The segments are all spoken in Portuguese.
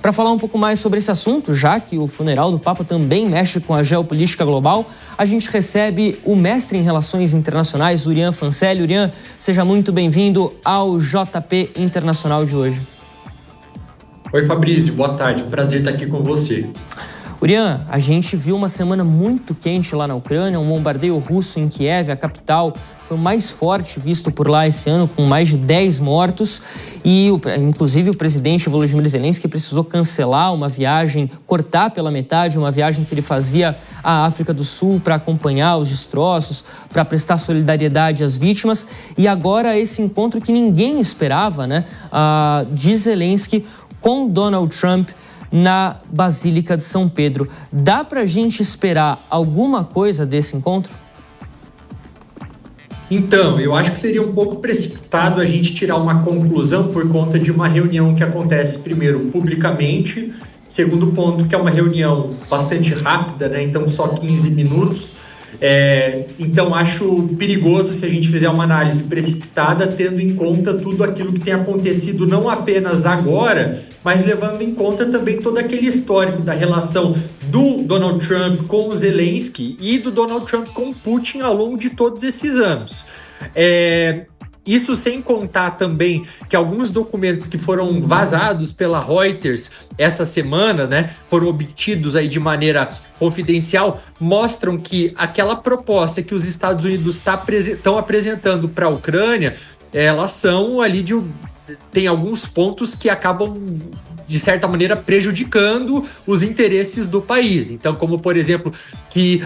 Para falar um pouco mais sobre esse assunto, já que o funeral do Papa também mexe com a geopolítica global, a gente recebe o mestre em Relações Internacionais, Urian Fancelli. Urian, seja muito bem-vindo ao JP Internacional de hoje. Oi, Fabrício, boa tarde. Prazer estar aqui com você. Urian, a gente viu uma semana muito quente lá na Ucrânia, um bombardeio russo em Kiev, a capital, foi o mais forte visto por lá esse ano, com mais de 10 mortos. E, inclusive, o presidente Volodymyr Zelensky precisou cancelar uma viagem, cortar pela metade uma viagem que ele fazia à África do Sul para acompanhar os destroços, para prestar solidariedade às vítimas. E agora esse encontro que ninguém esperava, né, de Zelensky com Donald Trump na Basílica de São Pedro. Dá pra gente esperar alguma coisa desse encontro? Então, eu acho que seria um pouco precipitado a gente tirar uma conclusão por conta de uma reunião que acontece, primeiro, publicamente, segundo ponto, que é uma reunião bastante rápida, né? Então, só 15 minutos. Então, acho perigoso se a gente fizer uma análise precipitada, tendo em conta tudo aquilo que tem acontecido, não apenas agora, mas levando em conta também todo aquele histórico da relação do Donald Trump com o Zelensky e do Donald Trump com o Putin ao longo de todos esses anos. Isso sem contar também que alguns documentos que foram vazados pela Reuters essa semana, né, foram obtidos aí de maneira confidencial, mostram que aquela proposta que os Estados Unidos estão apresentando para a Ucrânia, elas são ali tem alguns pontos que acabam, de certa maneira, prejudicando os interesses do país. Então, como, por exemplo, que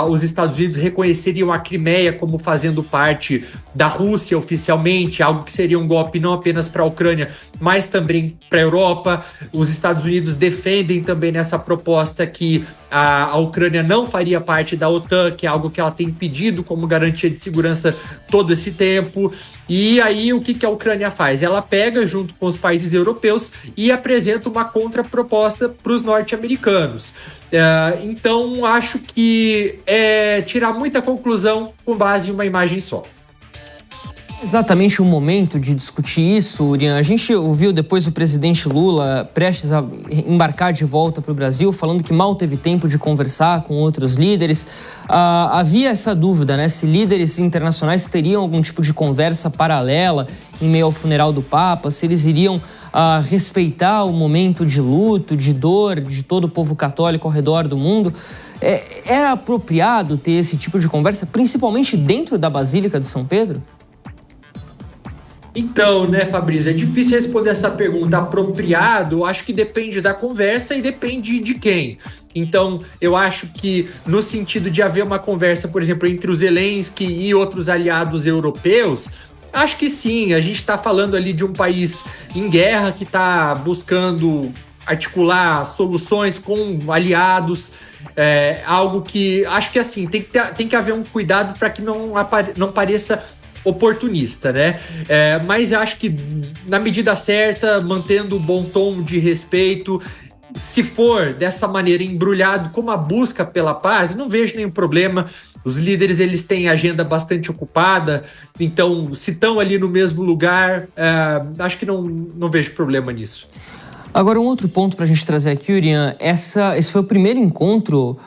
os Estados Unidos reconheceriam a Crimeia como fazendo parte da Rússia oficialmente, algo que seria um golpe não apenas para a Ucrânia, mas também para a Europa. Os Estados Unidos defendem também nessa proposta que a Ucrânia não faria parte da OTAN, que é algo que ela tem pedido como garantia de segurança todo esse tempo. E aí, o que a Ucrânia faz? Ela pega, junto com os países europeus, e apresenta uma contraproposta para os norte-americanos. Então, acho que é tirar muita conclusão com base em uma imagem só. Exatamente o momento de discutir isso, Urian. A gente ouviu depois o presidente Lula prestes a embarcar de volta para o Brasil, falando que mal teve tempo de conversar com outros líderes. Havia essa dúvida, né? Se líderes internacionais teriam algum tipo de conversa paralela em meio ao funeral do Papa, se eles iriam respeitar o momento de luto, de dor de todo o povo católico ao redor do mundo. Era apropriado ter esse tipo de conversa, principalmente dentro da Basílica de São Pedro? Então, né, Fabrício, é difícil responder essa pergunta. Apropriado, acho que depende da conversa e depende de quem. Então, eu acho que no sentido de haver uma conversa, por exemplo, entre o Zelensky e outros aliados europeus, acho que sim. A gente está falando ali de um país em guerra que está buscando articular soluções com aliados, algo que acho que assim tem que haver um cuidado para que não pareça oportunista, né? Mas acho que na medida certa, mantendo o bom tom de respeito, se for dessa maneira embrulhado como a busca pela paz, não vejo nenhum problema. Os líderes, eles têm agenda bastante ocupada, então se estão ali no mesmo lugar, acho que não vejo problema nisso. Agora, um outro ponto para a gente trazer aqui, Urian, esse foi o primeiro encontro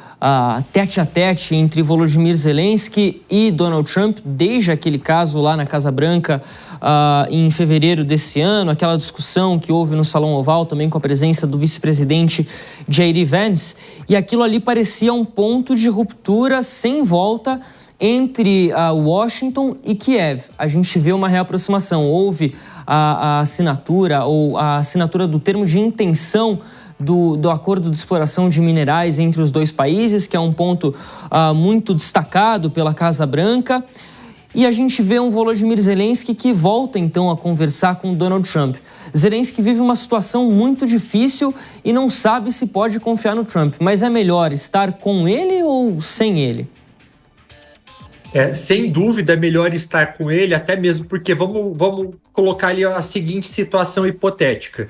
tete a tete entre Volodymyr Zelensky e Donald Trump, desde aquele caso lá na Casa Branca em fevereiro desse ano, aquela discussão que houve no Salão Oval também com a presença do vice-presidente J.D. Vance, e aquilo ali parecia um ponto de ruptura sem volta entre Washington e Kiev. A gente vê uma reaproximação, houve a assinatura ou a assinatura do termo de intenção do acordo de exploração de minerais entre os dois países, que é um ponto muito destacado pela Casa Branca. E a gente vê um Volodymyr Zelensky que volta então a conversar com Donald Trump. Zelensky vive uma situação muito difícil e não sabe se pode confiar no Trump, mas é melhor estar com ele ou sem ele? Sem dúvida é melhor estar com ele, até mesmo porque vamos colocar ali a seguinte situação hipotética.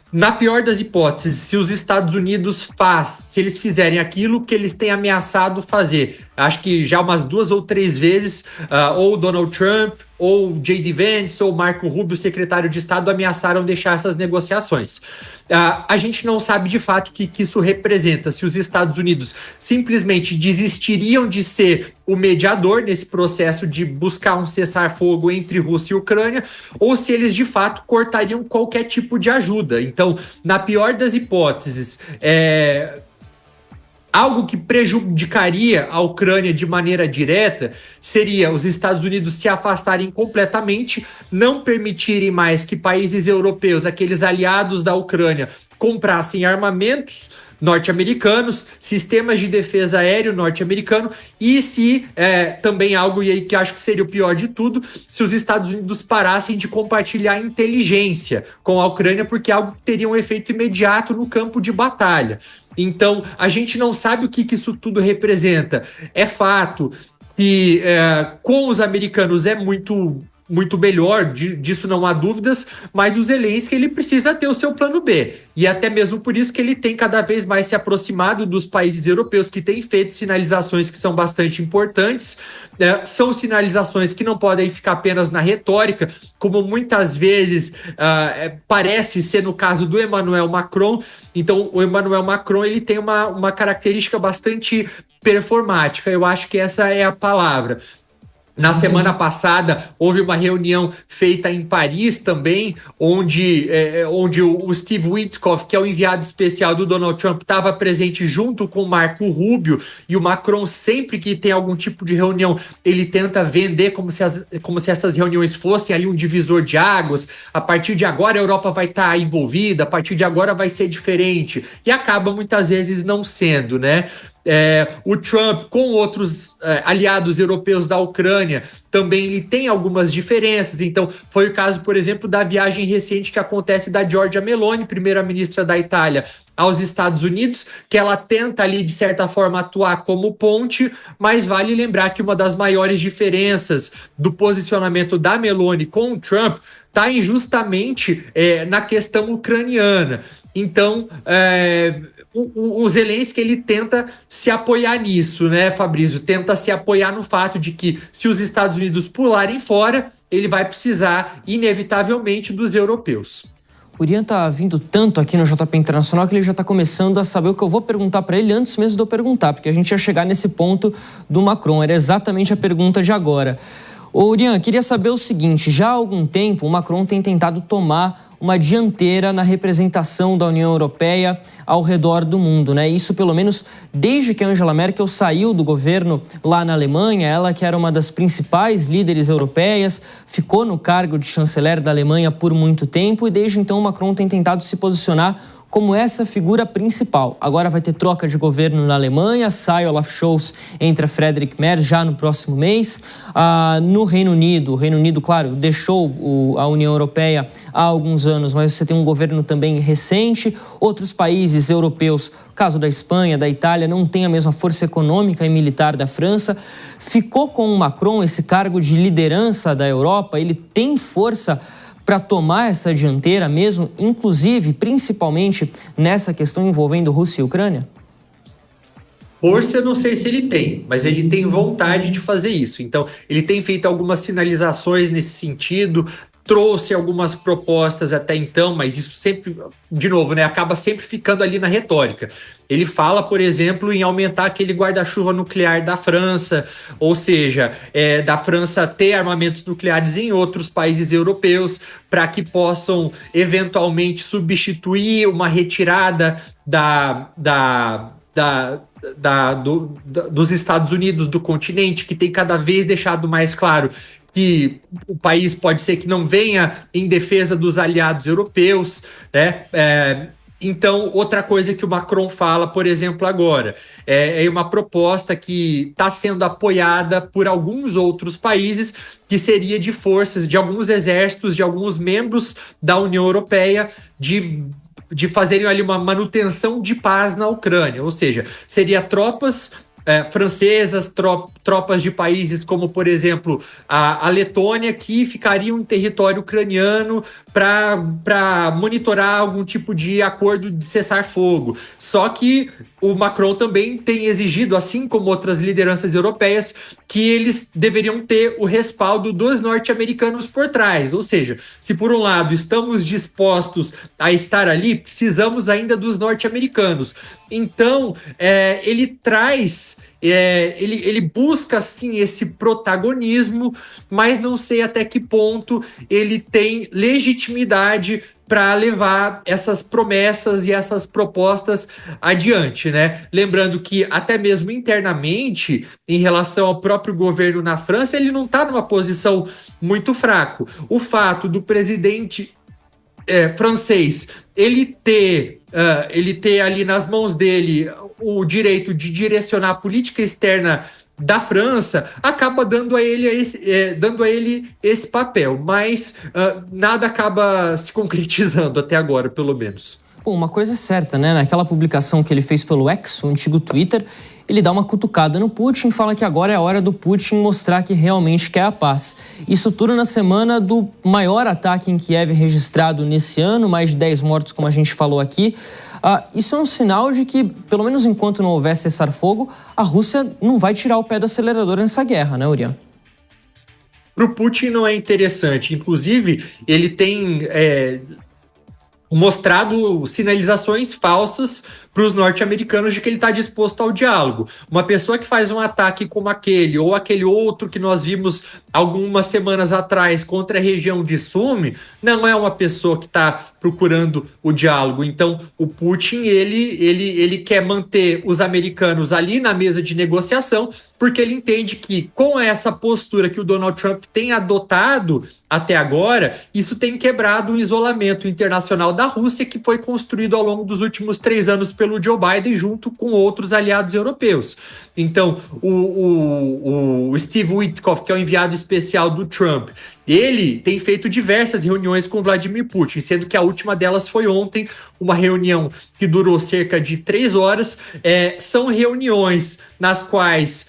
Na pior das hipóteses, se os Estados Unidos se eles fizerem aquilo que eles têm ameaçado fazer, acho que já umas 2 ou 3 vezes, ou Donald Trump, ou J.D. Vance, ou Marco Rubio, secretário de Estado, ameaçaram deixar essas negociações. A gente não sabe de fato o que isso representa, se os Estados Unidos simplesmente desistiriam de ser o mediador nesse processo de buscar um cessar-fogo entre Rússia e Ucrânia, ou se eles de fato cortariam qualquer tipo de ajuda. Então, na pior das hipóteses, algo que prejudicaria a Ucrânia de maneira direta seria os Estados Unidos se afastarem completamente, não permitirem mais que países europeus, aqueles aliados da Ucrânia, comprassem armamentos norte-americanos, sistemas de defesa aéreo norte-americano e se também algo, e aí que acho que seria o pior de tudo, se os Estados Unidos parassem de compartilhar inteligência com a Ucrânia, porque é algo que teria um efeito imediato no campo de batalha. Então, a gente não sabe o que isso tudo representa. É fato que com os americanos é muito melhor, disso não há dúvidas, mas o Zelensky ele precisa ter o seu plano B. E até mesmo por isso que ele tem cada vez mais se aproximado dos países europeus que têm feito sinalizações que são bastante importantes. São sinalizações que não podem ficar apenas na retórica, como muitas vezes parece ser no caso do Emmanuel Macron. Então, o Emmanuel Macron ele tem uma característica bastante performática. Eu acho que essa é a palavra. Na semana passada, houve uma reunião feita em Paris também, onde o Steve Witkoff, que é o enviado especial do Donald Trump, estava presente junto com o Marco Rubio, e o Macron, sempre que tem algum tipo de reunião, ele tenta vender como se essas reuniões fossem ali um divisor de águas. A partir de agora a Europa vai estar envolvida, a partir de agora vai ser diferente, e acaba muitas vezes não sendo, né? O Trump com outros aliados europeus da Ucrânia também ele tem algumas diferenças. Então foi o caso, por exemplo, da viagem recente que acontece da Giorgia Meloni, primeira-ministra da Itália, aos Estados Unidos, que ela tenta ali de certa forma atuar como ponte, mas vale lembrar que uma das maiores diferenças do posicionamento da Meloni com o Trump está justamente na questão ucraniana. Então o Zelensky ele tenta se apoiar nisso, né, Fabrício? Tenta se apoiar no fato de que se os Estados Unidos pularem fora, ele vai precisar inevitavelmente dos europeus. O Irian tá vindo tanto aqui no JP Internacional que ele já tá começando a saber o que eu vou perguntar para ele antes mesmo de eu perguntar, porque a gente ia chegar nesse ponto do Macron, era exatamente a pergunta de agora. Ô, Irian, queria saber o seguinte, já há algum tempo o Macron tem tentado tomar uma dianteira na representação da União Europeia ao redor do mundo, né? Isso pelo menos desde que Angela Merkel saiu do governo lá na Alemanha, ela que era uma das principais líderes europeias, ficou no cargo de chanceler da Alemanha por muito tempo e desde então o Macron tem tentado se posicionar como essa figura principal. Agora vai ter troca de governo na Alemanha, sai Olaf Scholz, entra Friedrich Merz já no próximo mês. No Reino Unido, claro, deixou a União Europeia há alguns anos, mas você tem um governo também recente. Outros países europeus, caso da Espanha, da Itália, não tem a mesma força econômica e militar da França. Ficou com o Macron esse cargo de liderança da Europa, ele tem força para tomar essa dianteira mesmo, inclusive, principalmente nessa questão envolvendo Rússia e Ucrânia? Força, eu não sei se ele tem, mas ele tem vontade de fazer isso. Então, ele tem feito algumas sinalizações nesse sentido, trouxe algumas propostas até então, mas isso sempre, de novo, né, acaba sempre ficando ali na retórica. Ele fala, por exemplo, em aumentar aquele guarda-chuva nuclear da França, ou seja, da França ter armamentos nucleares em outros países europeus para que possam eventualmente substituir uma retirada dos Estados Unidos do continente, que tem cada vez deixado mais claro que o país pode ser que não venha em defesa dos aliados europeus, né? Então, outra coisa que o Macron fala, por exemplo, agora, é uma proposta que está sendo apoiada por alguns outros países, que seria de forças, de alguns exércitos, de alguns membros da União Europeia, de fazerem ali uma manutenção de paz na Ucrânia, ou seja, seria tropas francesas, tropas de países como, por exemplo, a Letônia, que ficariam em território ucraniano para monitorar algum tipo de acordo de cessar-fogo. Só que o Macron também tem exigido, assim como outras lideranças europeias, que eles deveriam ter o respaldo dos norte-americanos por trás. Ou seja, se por um lado estamos dispostos a estar ali, precisamos ainda dos norte-americanos. Então, ele traz... ele busca, sim, esse protagonismo, mas não sei até que ponto ele tem legitimidade para levar essas promessas e essas propostas adiante, né? Lembrando que até mesmo internamente, em relação ao próprio governo na França, ele não está numa posição muito fraco. O fato do presidente francês ele ter ali nas mãos dele o direito de direcionar a política externa da França, acaba dando a ele esse papel, mas nada acaba se concretizando até agora, pelo menos. Bom, uma coisa é certa, né? Naquela publicação que ele fez pelo X, o antigo Twitter, ele dá uma cutucada no Putin e fala que agora é a hora do Putin mostrar que realmente quer a paz. Isso tudo na semana do maior ataque em Kiev registrado nesse ano, mais de 10 mortos, como a gente falou aqui. Isso é um sinal de que, pelo menos enquanto não houver cessar-fogo, a Rússia não vai tirar o pé do acelerador nessa guerra, né, Urian? Para o Putin não é interessante. Inclusive, ele tem mostrado sinalizações falsas para os norte-americanos de que ele está disposto ao diálogo. Uma pessoa que faz um ataque como aquele, ou aquele outro que nós vimos algumas semanas atrás contra a região de Sumi, não é uma pessoa que está procurando o diálogo. Então, o Putin, ele quer manter os americanos ali na mesa de negociação, porque ele entende que, com essa postura que o Donald Trump tem adotado até agora, isso tem quebrado o isolamento internacional da Rússia, que foi construído ao longo dos últimos 3 anos pelo Joe Biden, junto com outros aliados europeus. Então, o Steve Witkoff, que é o enviado especial do Trump, ele tem feito diversas reuniões com Vladimir Putin, sendo que a última delas foi ontem, uma reunião que durou cerca de 3 horas. São reuniões nas quais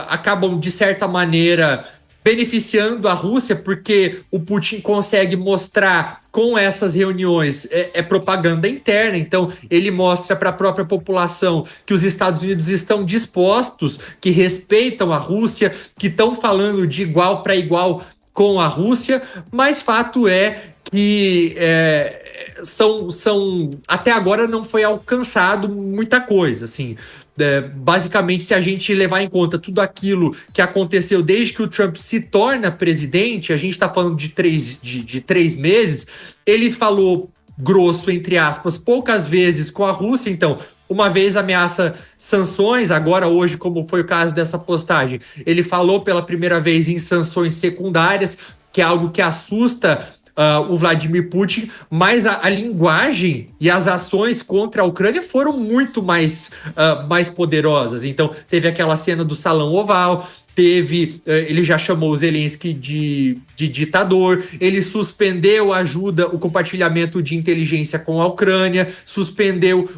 acabam, de certa maneira, beneficiando a Rússia, porque o Putin consegue mostrar com essas reuniões propaganda interna. Então ele mostra para a própria população que os Estados Unidos estão dispostos, que respeitam a Rússia, que estão falando de igual para igual com a Rússia, mas fato é que até agora não foi alcançado muita coisa, assim. Basicamente, se a gente levar em conta tudo aquilo que aconteceu desde que o Trump se torna presidente, a gente está falando de 3 meses, ele falou grosso, entre aspas, poucas vezes com a Rússia. Então, uma vez ameaça sanções, agora hoje, como foi o caso dessa postagem, ele falou pela primeira vez em sanções secundárias, que é algo que assusta o Vladimir Putin, mas a linguagem e as ações contra a Ucrânia foram muito mais poderosas. Então, teve aquela cena do Salão Oval, ele já chamou o Zelensky de ditador, ele suspendeu a ajuda, o compartilhamento de inteligência com a Ucrânia, suspendeu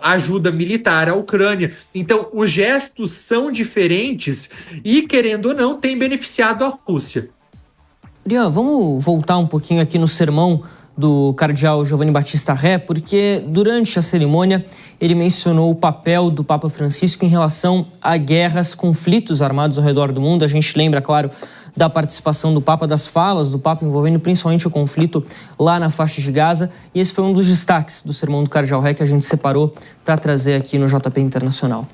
a ajuda militar à Ucrânia. Então, os gestos são diferentes e, querendo ou não, tem beneficiado a Rússia. Urian, vamos voltar um pouquinho aqui no sermão do cardeal Giovanni Battista Ré, porque durante a cerimônia ele mencionou o papel do Papa Francisco em relação a guerras, conflitos armados ao redor do mundo. A gente lembra, claro, da participação do Papa, das falas do Papa envolvendo principalmente o conflito lá na faixa de Gaza, e esse foi um dos destaques do sermão do cardeal Ré que a gente separou para trazer aqui no JP Internacional.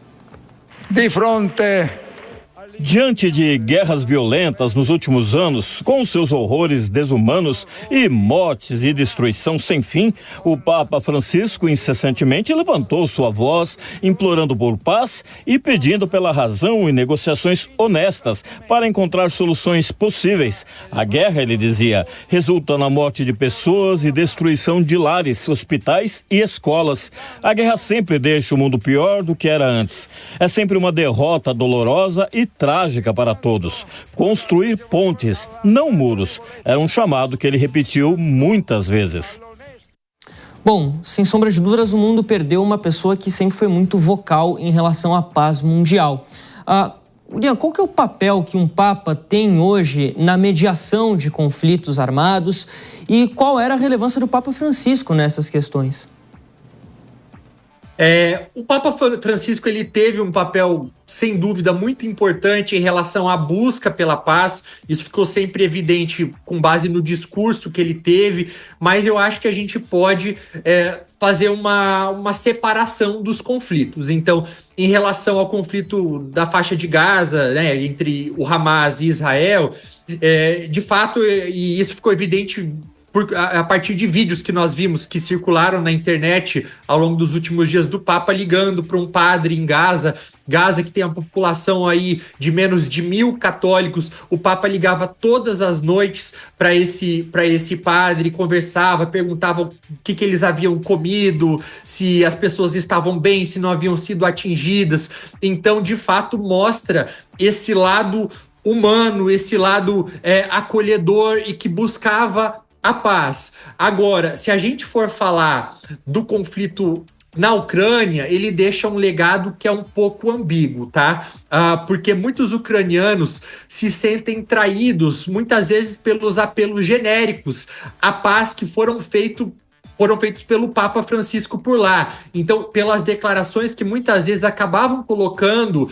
De fronte... Diante de guerras violentas nos últimos anos, com seus horrores desumanos e mortes e destruição sem fim, o Papa Francisco incessantemente levantou sua voz, implorando por paz e pedindo pela razão e negociações honestas para encontrar soluções possíveis. A guerra, ele dizia, resulta na morte de pessoas e destruição de lares, hospitais e escolas. A guerra sempre deixa o mundo pior do que era antes. É sempre uma derrota dolorosa e trágica para todos. Construir pontes, não muros, era um chamado que ele repetiu muitas vezes. Bom, sem sombra de dúvidas, o mundo perdeu uma pessoa que sempre foi muito vocal em relação à paz mundial. Urian, qual que é o papel que um Papa tem hoje na mediação de conflitos armados e qual era a relevância do Papa Francisco nessas questões? O Papa Francisco ele teve um papel, sem dúvida, muito importante em relação à busca pela paz. Isso ficou sempre evidente com base no discurso que ele teve, mas eu acho que a gente pode fazer uma separação dos conflitos. Então, em relação ao conflito da faixa de Gaza, né, entre o Hamas e Israel, de fato, e isso ficou evidente a partir de vídeos que nós vimos que circularam na internet ao longo dos últimos dias do Papa ligando para um padre em Gaza que tem a população aí de menos de 1.000 católicos. O Papa ligava todas as noites para esse padre, conversava, perguntava o que eles haviam comido, se as pessoas estavam bem, se não haviam sido atingidas. Então, de fato, mostra esse lado humano, esse lado acolhedor e que buscava a paz. Agora, se a gente for falar do conflito na Ucrânia, ele deixa um legado que é um pouco ambíguo, tá? Porque muitos ucranianos se sentem traídos, muitas vezes pelos apelos genéricos à paz que foram feitos pelo Papa Francisco por lá. Então, pelas declarações que muitas vezes acabavam colocando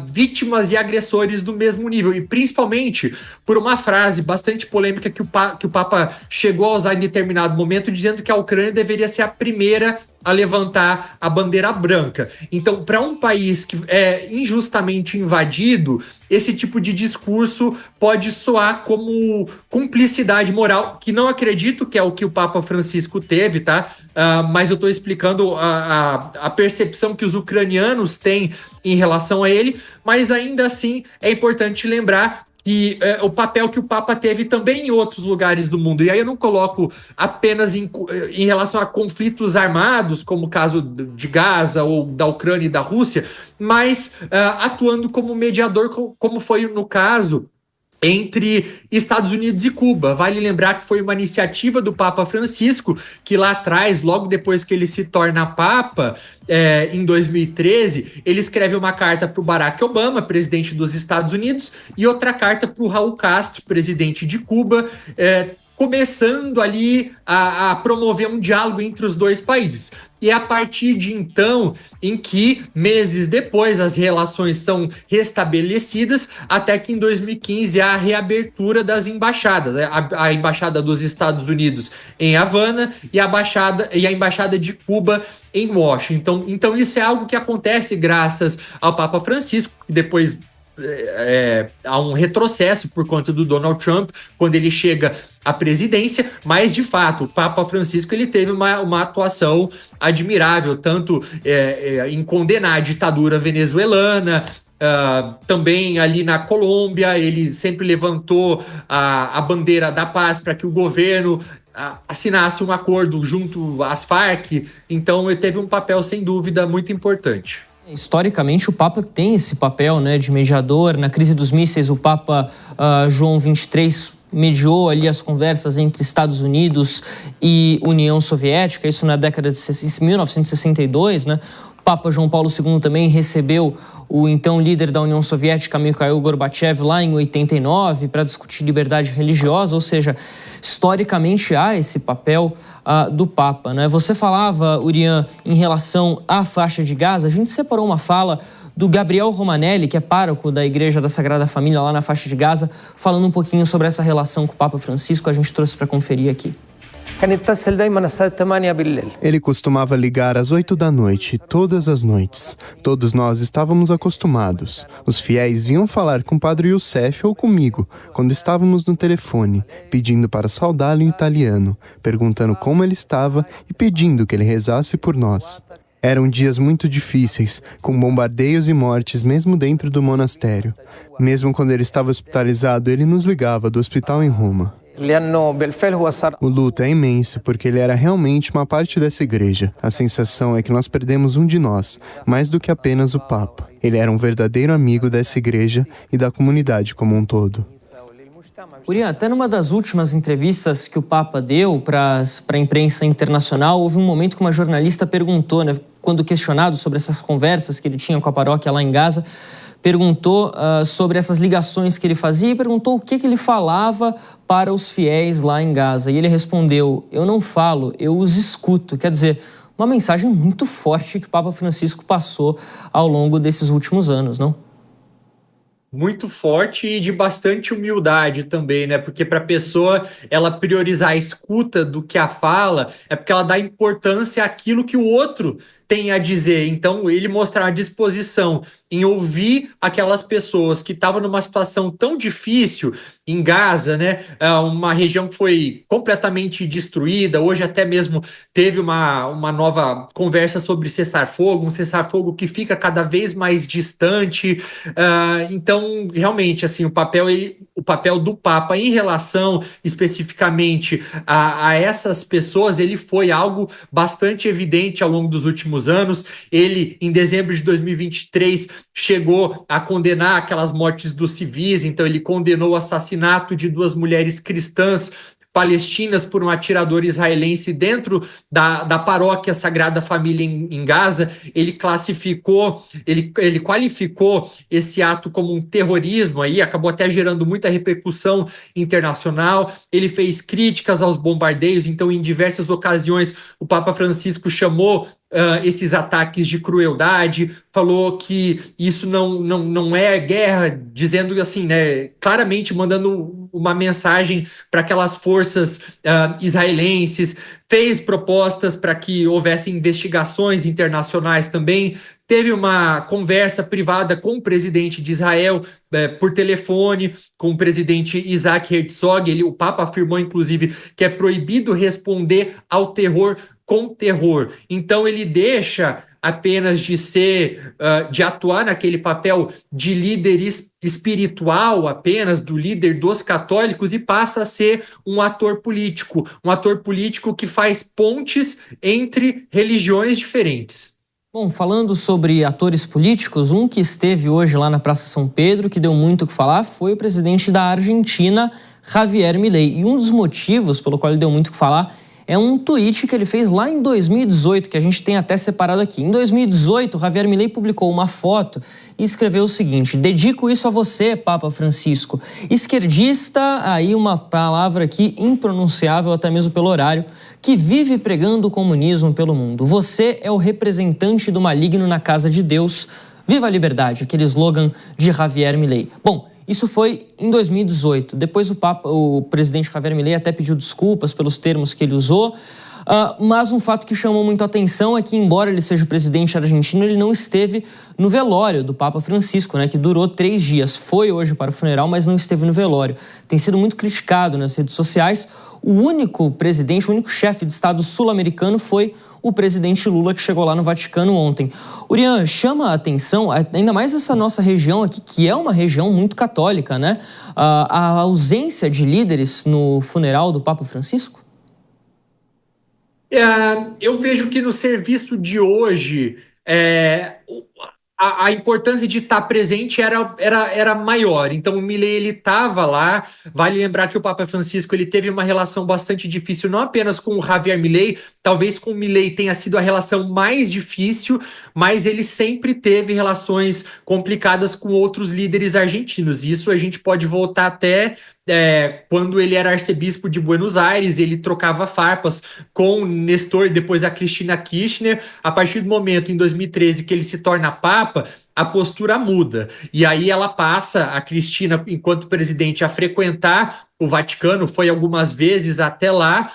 vítimas e agressores no mesmo nível, e principalmente por uma frase bastante polêmica que o Papa chegou a usar em determinado momento, dizendo que a Ucrânia deveria ser a primeira a levantar a bandeira branca. Então, para um país que é injustamente invadido, esse tipo de discurso pode soar como cumplicidade moral, que não acredito que é o que o Papa Francisco teve, tá? Mas eu estou explicando a percepção que os ucranianos têm em relação a ele, mas ainda assim é importante lembrar e o papel que o Papa teve também em outros lugares do mundo. E aí eu não coloco apenas em relação a conflitos armados, como o caso de Gaza ou da Ucrânia e da Rússia, mas atuando como mediador, como foi no caso entre Estados Unidos e Cuba. Vale lembrar que foi uma iniciativa do Papa Francisco, que lá atrás, logo depois que ele se torna Papa, em 2013, ele escreve uma carta para o Barack Obama, presidente dos Estados Unidos, e outra carta para o Raul Castro, presidente de Cuba, começando ali a promover um diálogo entre os dois países. E é a partir de então em que, meses depois, as relações são restabelecidas, até que em 2015 há a reabertura das embaixadas. A Embaixada dos Estados Unidos em Havana e a Embaixada de Cuba em Washington. Então isso é algo que acontece graças ao Papa Francisco, que depois há um retrocesso por conta do Donald Trump quando ele chega à presidência, mas de fato o Papa Francisco ele teve uma atuação admirável, tanto em condenar a ditadura venezuelana, também ali na Colômbia. Ele sempre levantou a bandeira da paz para que o governo assinasse um acordo junto às Farc. Então ele teve um papel sem dúvida muito importante. Historicamente, o Papa tem esse papel, né, de mediador. Na crise dos mísseis, o Papa João XXIII mediou ali as conversas entre Estados Unidos e União Soviética, isso na década de 1962, né? O Papa João Paulo II também recebeu o então líder da União Soviética, Mikhail Gorbachev, lá em 89, para discutir liberdade religiosa, ou seja, historicamente há esse papel do Papa, né? Você falava, Urian, em relação à faixa de Gaza. A gente separou uma fala do Gabriel Romanelli, que é pároco da Igreja da Sagrada Família lá na faixa de Gaza, falando um pouquinho sobre essa relação com o Papa Francisco. A gente trouxe para conferir aqui. Ele costumava ligar às 8 da noite, todas as noites. Todos nós estávamos acostumados. Os fiéis vinham falar com o Padre Youssef ou comigo, quando estávamos no telefone, pedindo para saudá-lo em italiano, perguntando como ele estava e pedindo que ele rezasse por nós. Eram dias muito difíceis, com bombardeios e mortes mesmo dentro do monastério. Mesmo quando ele estava hospitalizado, ele nos ligava do hospital em Roma. O luto é imenso porque ele era realmente uma parte dessa igreja. A sensação é que nós perdemos um de nós, mais do que apenas o Papa. Ele era um verdadeiro amigo dessa igreja e da comunidade como um todo. Urian, até numa das últimas entrevistas que o Papa deu para a imprensa internacional, houve um momento que uma jornalista perguntou, né, quando questionado sobre essas conversas que ele tinha com a paróquia lá em Gaza, perguntou sobre essas ligações que ele fazia e perguntou o que ele falava para os fiéis lá em Gaza. E ele respondeu: eu não falo, eu os escuto. Quer dizer, uma mensagem muito forte que o Papa Francisco passou ao longo desses últimos anos, não? Muito forte e de bastante humildade também, né? Porque para a pessoa ela priorizar a escuta do que a fala, é porque ela dá importância àquilo que o outro tem a dizer. Então, ele mostrar a disposição em ouvir aquelas pessoas que estavam numa situação tão difícil em Gaza, né? Uma região que foi completamente destruída. Hoje até mesmo teve uma nova conversa sobre cessar-fogo, um cessar-fogo que fica cada vez mais distante. Então, realmente, assim, o papel do Papa em relação especificamente a essas pessoas, ele foi algo bastante evidente ao longo dos últimos anos. Ele, em dezembro de 2023, chegou a condenar aquelas mortes dos civis. Então ele condenou o assassinato de 2 mulheres cristãs palestinas por um atirador israelense dentro da paróquia Sagrada Família em Gaza. Ele qualificou esse ato como um terrorismo, aí acabou até gerando muita repercussão internacional. Ele fez críticas aos bombardeios, então em diversas ocasiões o Papa Francisco chamou esses ataques de crueldade, falou que isso não é guerra, dizendo assim, né, claramente mandando uma mensagem para aquelas forças israelenses, fez propostas para que houvesse investigações internacionais também, teve uma conversa privada com o presidente de Israel por telefone, com o presidente Isaac Herzog. O Papa afirmou, inclusive, que é proibido responder ao terror com terror. Então ele deixa apenas de atuar naquele papel de líder espiritual apenas, do líder dos católicos, e passa a ser um ator político que faz pontes entre religiões diferentes. Bom, falando sobre atores políticos, um que esteve hoje lá na Praça São Pedro, que deu muito o que falar, foi o presidente da Argentina, Javier Milei. E um dos motivos pelo qual ele deu muito o que falar é um tweet que ele fez lá em 2018, que a gente tem até separado aqui. Em 2018, Javier Milei publicou uma foto e escreveu o seguinte: dedico isso a você, Papa Francisco. Esquerdista, aí uma palavra aqui impronunciável até mesmo pelo horário, que vive pregando o comunismo pelo mundo. Você é o representante do maligno na casa de Deus. Viva a liberdade, aquele slogan de Javier Milei. Bom, isso foi em 2018. Depois o presidente Javier Milei até pediu desculpas pelos termos que ele usou. Mas um fato que chamou muito a atenção é que, embora ele seja o presidente argentino, ele não esteve no velório do Papa Francisco, né, que durou 3 dias. Foi hoje para o funeral, mas não esteve no velório. Tem sido muito criticado nas redes sociais. O único chefe de Estado sul-americano foi o presidente Lula, que chegou lá no Vaticano ontem. Urian, chama a atenção, ainda mais essa nossa região aqui, que é uma região muito católica, né? A ausência de líderes no funeral do Papa Francisco? Eu vejo que no serviço de hoje a importância de estar presente era maior. Então o Milei, ele estava lá. Vale lembrar que o Papa Francisco, ele teve uma relação bastante difícil, não apenas com o Javier Milei, talvez com o Milei tenha sido a relação mais difícil, mas ele sempre teve relações complicadas com outros líderes argentinos. Isso a gente pode voltar até quando ele era arcebispo de Buenos Aires. Ele trocava farpas com Nestor, depois a Cristina Kirchner. A partir do momento, em 2013, que ele se torna papa, a postura muda. E aí ela passa, a Cristina, enquanto presidente, a frequentar o Vaticano, foi algumas vezes até lá.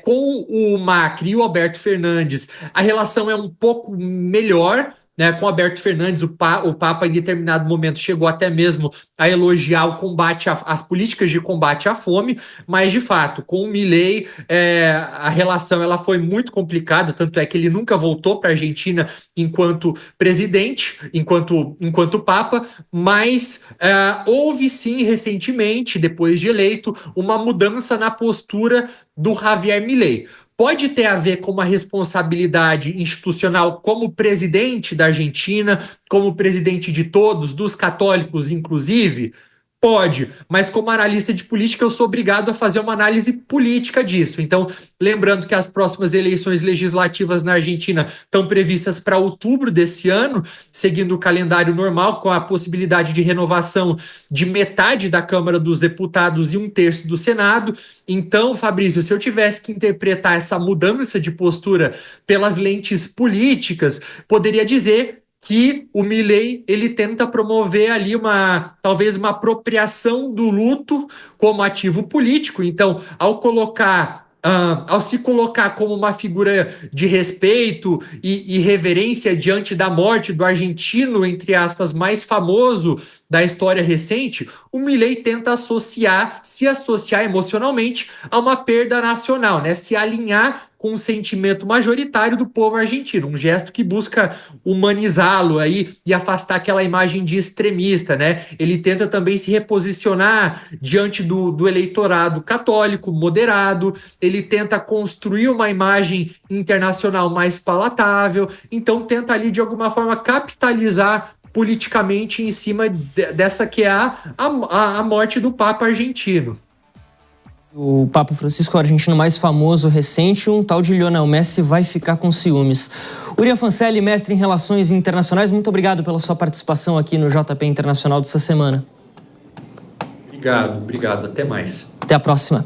Com o Macri e o Alberto Fernandes, a relação é um pouco melhor, né? Com Alberto Fernandes, o Papa, em determinado momento, chegou até mesmo a elogiar o combate as políticas de combate à fome, mas, de fato, com o Milei, a relação ela foi muito complicada, tanto é que ele nunca voltou para a Argentina enquanto presidente, enquanto Papa, mas houve sim, recentemente, depois de eleito, uma mudança na postura do Javier Milei. Pode ter a ver com uma responsabilidade institucional como presidente da Argentina, como presidente de todos, dos católicos inclusive? Pode, mas como analista de política eu sou obrigado a fazer uma análise política disso. Então, lembrando que as próximas eleições legislativas na Argentina estão previstas para outubro desse ano, seguindo o calendário normal, com a possibilidade de renovação de metade da Câmara dos Deputados e 1/3 do Senado. Então, Fabrício, se eu tivesse que interpretar essa mudança de postura pelas lentes políticas, poderia dizer que o Milei, ele tenta promover ali talvez uma apropriação do luto como ativo político. Então, ao se colocar como uma figura de respeito e reverência diante da morte do argentino, entre aspas, mais famoso da história recente, o Milei tenta se associar emocionalmente a uma perda nacional, né? Se alinhar com o sentimento majoritário do povo argentino, um gesto que busca humanizá-lo aí e afastar aquela imagem de extremista, né? Ele tenta também se reposicionar diante do eleitorado católico, moderado, ele tenta construir uma imagem internacional mais palatável, então tenta ali de alguma forma capitalizar politicamente em cima dessa que é a morte do Papa argentino. O Papa Francisco, o argentino mais famoso recente, um tal de Lionel Messi, vai ficar com ciúmes. Urian Fancelli, mestre em Relações Internacionais, muito obrigado pela sua participação aqui no JP Internacional dessa semana. Obrigado. Até mais. Até a próxima.